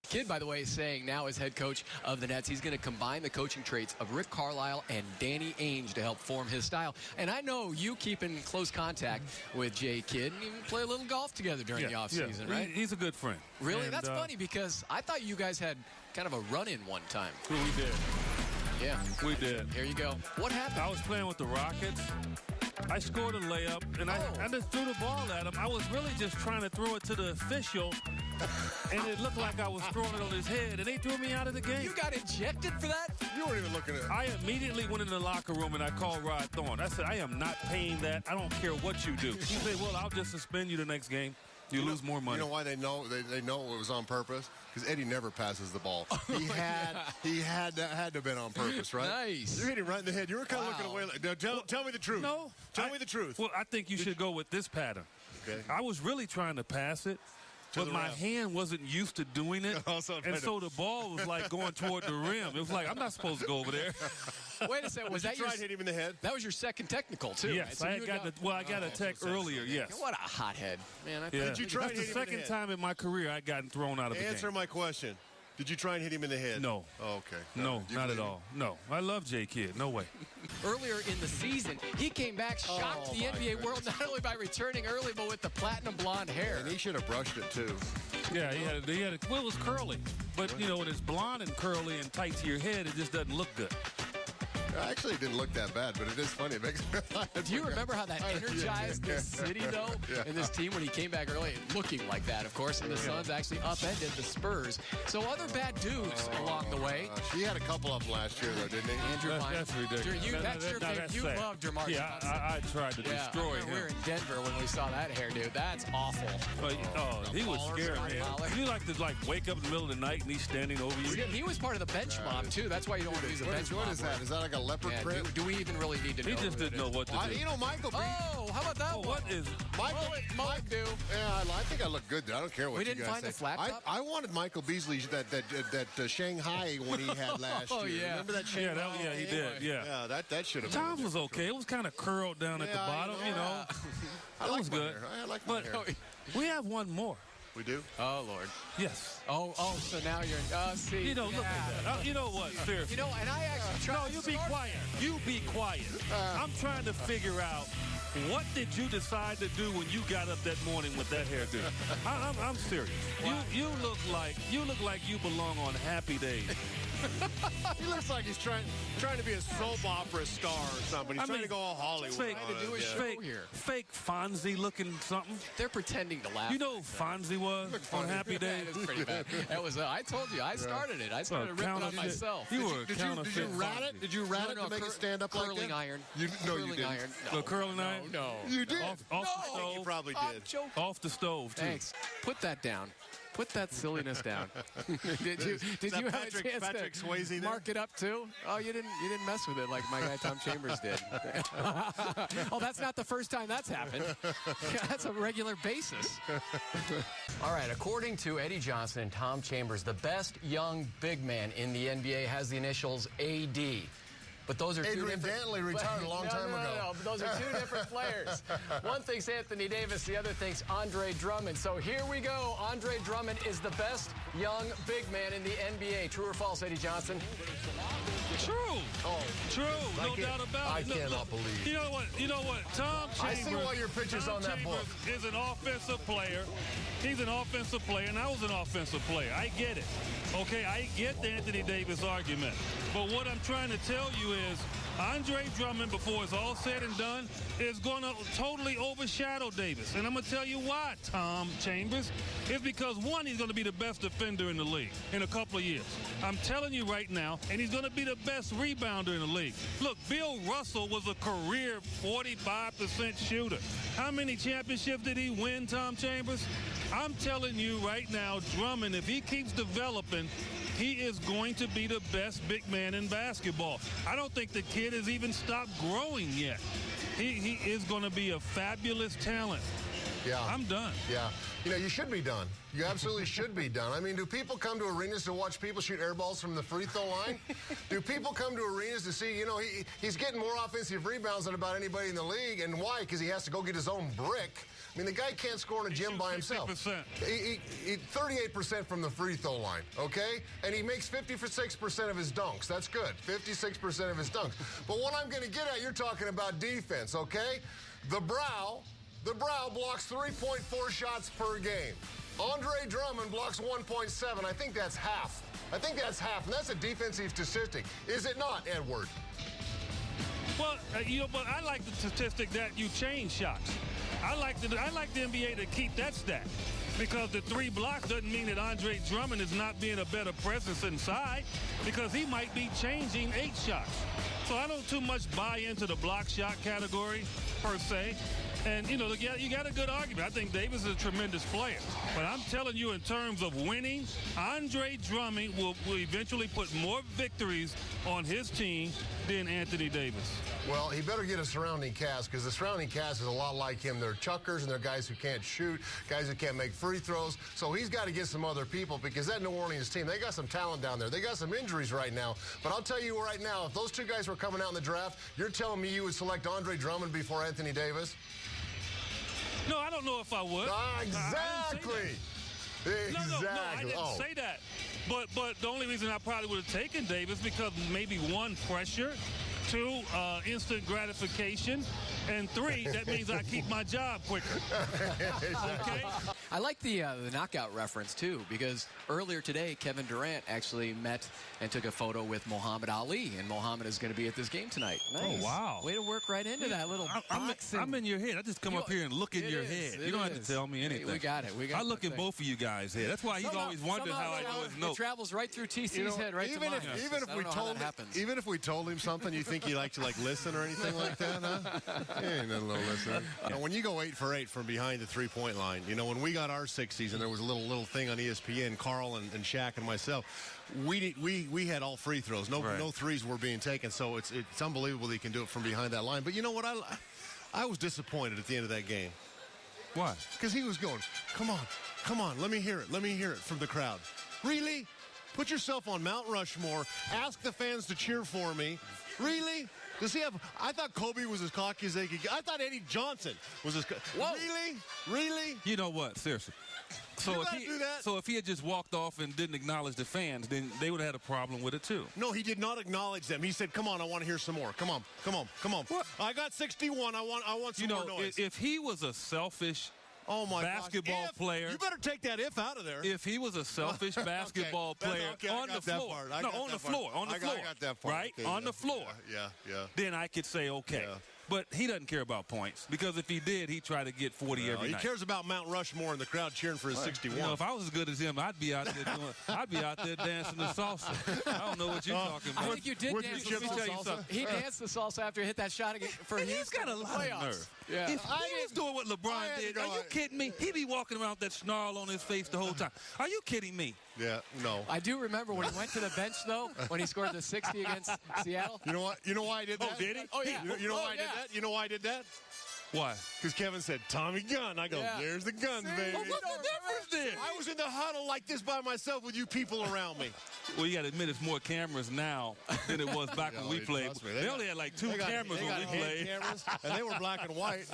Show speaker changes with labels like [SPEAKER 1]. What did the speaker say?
[SPEAKER 1] Kidd, by the way, is saying now as head coach of the Nets, he's going to combine the coaching traits of Rick Carlisle and Danny Ainge to help form his style. And I know you keep in close contact with Jay Kidd and even play a little golf together during the offseason, right?
[SPEAKER 2] He's a good friend.
[SPEAKER 1] Really?
[SPEAKER 2] And,
[SPEAKER 1] that's funny because I thought you guys had kind of a run-in one time.
[SPEAKER 2] We did.
[SPEAKER 1] Yeah.
[SPEAKER 2] We did.
[SPEAKER 1] Here you go. What happened?
[SPEAKER 2] I was playing with the Rockets. I scored a layup, and I just threw the ball at him. I was really just trying to throw it to the official, and it looked like I was throwing it on his head, and they threw me out of the game.
[SPEAKER 1] You got ejected for that?
[SPEAKER 3] You weren't even looking at it.
[SPEAKER 2] I immediately went in the locker room, and I called Rod Thorne. I said, I am not paying that. I don't care what you do. He said, well, I'll just suspend you the next game. You lose more money.
[SPEAKER 3] You know why they know they know it was on purpose? Because Eddie never passes the ball. He had to have been on purpose, right?
[SPEAKER 1] Nice.
[SPEAKER 3] You hit him right in the head. You were kind of looking away. Like, tell me the truth.
[SPEAKER 2] No.
[SPEAKER 3] Tell me the truth.
[SPEAKER 2] Well, I think you should go with this pattern.
[SPEAKER 3] Okay.
[SPEAKER 2] I was really trying to pass it, but my hand wasn't used to doing it. And so the ball was like going toward the rim. It was like, I'm not supposed to go over there.
[SPEAKER 1] Wait a second. Was that your
[SPEAKER 3] hit him in the head?
[SPEAKER 1] That was your second technical, too,
[SPEAKER 2] yes,
[SPEAKER 1] right? So
[SPEAKER 2] I got a tech earlier, yes.
[SPEAKER 1] What a hothead. Man,
[SPEAKER 3] Did you try
[SPEAKER 2] That's the second time in my career I'd gotten thrown out of the game.
[SPEAKER 3] Answer my question. Did you try and hit him in the head?
[SPEAKER 2] No.
[SPEAKER 3] Oh, okay.
[SPEAKER 2] No, not at all. No. I love Jay Kidd. No way.
[SPEAKER 1] Earlier in the season, he came back, shocked the NBA world, not only by returning early, but with the platinum blonde hair.
[SPEAKER 3] And he should have brushed it, too.
[SPEAKER 2] Yeah, well, it was curly. But, you know, when it's blonde and curly and tight to your head, it just doesn't look good.
[SPEAKER 3] Actually, it didn't look that bad, but it is funny. It makes
[SPEAKER 1] Do you remember how that energized this city, though, and this team when he came back early, looking like that, of course, and the Suns actually upended the Spurs. So other bad dudes along the way.
[SPEAKER 3] He had a couple of them last year, though, didn't he?
[SPEAKER 1] Andrew
[SPEAKER 2] That's ridiculous.
[SPEAKER 1] That's your favorite. You loved DeMar
[SPEAKER 2] Yeah, I tried to destroy him.
[SPEAKER 1] We were in Denver when we saw that hairdo. That's awful.
[SPEAKER 2] He was scary, man. You like to wake up in the middle of the night and he's standing over you.
[SPEAKER 1] He was part of the bench mob, too. That's why you don't want to use a bench mob.
[SPEAKER 3] What is that? Is that like a leopard print?
[SPEAKER 1] Do we even really need to know?
[SPEAKER 2] He just didn't know what to do.
[SPEAKER 3] You know, Michael B.
[SPEAKER 1] Oh, how about that one?
[SPEAKER 2] What is
[SPEAKER 1] Mike do?
[SPEAKER 3] Yeah, I think I look good. I don't care what you guys say.
[SPEAKER 1] We didn't find the flat top?
[SPEAKER 3] I wanted Michael Beasley that Shanghai one he had last year.
[SPEAKER 1] Yeah.
[SPEAKER 3] Remember that Shanghai?
[SPEAKER 2] Yeah, he did. Yeah,
[SPEAKER 3] that should have.
[SPEAKER 2] Tom's was okay. It was kind of curled down at the bottom. You know,
[SPEAKER 3] I
[SPEAKER 2] was good.
[SPEAKER 3] I like my hair.
[SPEAKER 2] We have one more.
[SPEAKER 3] We do?
[SPEAKER 1] Oh, Lord.
[SPEAKER 2] Yes.
[SPEAKER 1] Oh, so now you're see.
[SPEAKER 2] You know, look at that. You know what? Seriously.
[SPEAKER 1] You know, and I actually tried.
[SPEAKER 2] No, you be quiet. You be quiet. I'm trying to figure out what did you decide to do when you got up that morning with that hairdo? I'm serious. Wow. You look like you belong on Happy Days.
[SPEAKER 3] He looks like he's trying to be a soap opera star or something. He's trying to go all Hollywood.
[SPEAKER 2] Fake Fonzie looking something.
[SPEAKER 1] They're pretending to laugh.
[SPEAKER 2] You know who Fonzie was on Happy Days?
[SPEAKER 1] That is pretty bad. That was. I told you. I started it. I started ripping on myself.
[SPEAKER 2] You were a counterfeit.
[SPEAKER 3] Did you rat it? Did you rat it to make it stand up like that?
[SPEAKER 1] Curling iron.
[SPEAKER 3] No, you didn't.
[SPEAKER 2] Iron. No. Curling iron?
[SPEAKER 1] No.
[SPEAKER 3] You did.
[SPEAKER 2] Off the stove.
[SPEAKER 3] You probably did.
[SPEAKER 2] Off the stove, too.
[SPEAKER 1] Thanks. Put that down. Put that silliness down. Did you have a chance to mark it up too? Oh, you didn't mess with it like my guy Tom Chambers did. Oh, that's not the first time that's happened. That's a regular basis. All right, according to Eddie Johnson and Tom Chambers, the best young big man in the NBA has the initials AD. But those are
[SPEAKER 3] Adrian Dantley retired a long time ago.
[SPEAKER 1] No, those are two different players. One thinks Anthony Davis, the other thinks Andre Drummond. So here we go. Andre Drummond is the best young big man in the NBA. True or false, Eddie Johnson?
[SPEAKER 2] True.
[SPEAKER 3] Oh,
[SPEAKER 2] true. No doubt about it.
[SPEAKER 3] I cannot believe.
[SPEAKER 2] You know what? Tom Chambers.
[SPEAKER 3] I see all your pictures on that book.
[SPEAKER 2] Is an offensive player. He's an offensive player, and I was an offensive player. I get it. Okay, I get the Anthony Davis argument. But what I'm trying to tell you is Andre Drummond, before it's all said and done, is going to totally overshadow Davis. And I'm going to tell you why, Tom Chambers. It's because, one, he's going to be the best defender in the league in a couple of years. I'm telling you right now, and he's going to be the best rebounder in the league. Look, Bill Russell was a career 45% shooter. How many championships did he win, Tom Chambers? I'm telling you right now, Drummond, if he keeps developing, he is going to be the best big man in basketball. I don't think the kid has even stopped growing yet. He is going to be a fabulous talent.
[SPEAKER 3] Yeah.
[SPEAKER 2] I'm done.
[SPEAKER 3] Yeah. You know, you should be done. You absolutely should be done. I mean, do people come to arenas to watch people shoot air balls from the free throw line? Do people come to arenas to see, you know, he's getting more offensive rebounds than about anybody in the league. And why? Because he has to go get his own brick. I mean, the guy can't score in a gym by himself. 38% from the free throw line, okay? And he makes 56% of his dunks. That's good. 56% of his dunks. But what I'm going to get at, you're talking about defense, okay? The Brow blocks 3.4 shots per game. Andre Drummond blocks 1.7. I think that's half. And that's a defensive statistic. Is it not, Edward?
[SPEAKER 2] Well, you know, but I like the statistic that you change shots. I like the NBA to keep that stat, because the 3 blocks doesn't mean that Andre Drummond is not being a better presence inside, because he might be changing 8 shots. So I don't too much buy into the block shot category per se. And, you know, you got a good argument. I think Davis is a tremendous player. But I'm telling you, in terms of winning, Andre Drummond will eventually put more victories on his team than Anthony Davis.
[SPEAKER 3] Well, he better get a surrounding cast, because the surrounding cast is a lot like him. They're chuckers, and they're guys who can't shoot, guys who can't make free throws. So he's got to get some other people, because that New Orleans team, they got some talent down there. They got some injuries right now. But I'll tell you right now, if those 2 guys were coming out in the draft, you're telling me you would select Andre Drummond before Anthony Davis?
[SPEAKER 2] No, I don't know if I would.
[SPEAKER 3] Exactly.
[SPEAKER 2] No, I didn't say that. But the only reason I probably would have taken Davis, because maybe 1, pressure, 2, instant gratification, and 3, that means I keep my job quicker. Okay?
[SPEAKER 1] I like the knockout reference, too, because earlier today, Kevin Durant actually met and took a photo with Muhammad Ali, and Muhammad is going to be at this game tonight. Nice.
[SPEAKER 2] Oh, wow.
[SPEAKER 1] Way to work right into that little boxing.
[SPEAKER 2] I'm in your head. I just come up here and look in your head. You don't have to tell me anything.
[SPEAKER 1] We got it.
[SPEAKER 2] I look in both of you guys' head. That's why he's always wondered how I know his notes.
[SPEAKER 1] It travels right through TC's head, right to mine.
[SPEAKER 3] Even if we told him something, you think he liked to listen or anything like that, huh? He ain't a little listener. You know, when you go 8 for 8 from behind the 3-point line, you know, when we got our 60s and there was a little thing on ESPN, Carl and Shaq and myself, we had all free throws. No threes were being taken, so it's unbelievable that he can do it from behind that line. But you know what? I was disappointed at the end of that game.
[SPEAKER 2] Why?
[SPEAKER 3] Because he was going, come on, let me hear it from the crowd. Really? Put yourself on Mount Rushmore. Ask the fans to cheer for me. Really? Does he have? I thought Kobe was as cocky as they could get. I thought Eddie Johnson was as. Whoa. Really?
[SPEAKER 2] You know what? Seriously. So if he had just walked off and didn't acknowledge the fans, then they would have had a problem with it too.
[SPEAKER 3] No, he did not acknowledge them. He said, "Come on, I want to hear some more. Come on." What? I got 61. I want some more noise.
[SPEAKER 2] If he was a selfish basketball player.
[SPEAKER 3] You better take that if out of there.
[SPEAKER 2] If he was a selfish basketball player on the floor. On the floor.
[SPEAKER 3] I got that part.
[SPEAKER 2] Right? On the floor.
[SPEAKER 3] Yeah.
[SPEAKER 2] Then I could say, okay. Yeah. But he doesn't care about points, because if he did, he'd try to get 40 every night.
[SPEAKER 3] He cares about Mount Rushmore and the crowd cheering for his 61.
[SPEAKER 2] You know, if I was as good as him, I'd be out there dancing the salsa. I don't know what you're talking about.
[SPEAKER 1] I think you did dance the salsa. He danced the salsa after he hit that shot again for Houston.
[SPEAKER 2] He's got a lot of nerve.
[SPEAKER 1] Yeah.
[SPEAKER 2] If he was doing what LeBron did, are you kidding me? He'd be walking around with that snarl on his face the whole time. Are you kidding me?
[SPEAKER 3] Yeah, no.
[SPEAKER 1] I do remember when he went to the bench, though, when he scored the 60 against Seattle.
[SPEAKER 3] You know what? You know why I did that?
[SPEAKER 2] Oh, did he?
[SPEAKER 1] Oh, yeah.
[SPEAKER 3] You know why I did that? You know why I did that?
[SPEAKER 2] Why?
[SPEAKER 3] Because Kevin said, Tommy Gun. I go, there's the guns, baby.
[SPEAKER 2] Well, what's the difference then?
[SPEAKER 3] I was in the huddle like this by myself with you people around me.
[SPEAKER 2] Well, you got to admit, it's more cameras now than it was back when we played. They only had like 2 cameras when we played.
[SPEAKER 3] Cameras, and they were black and white.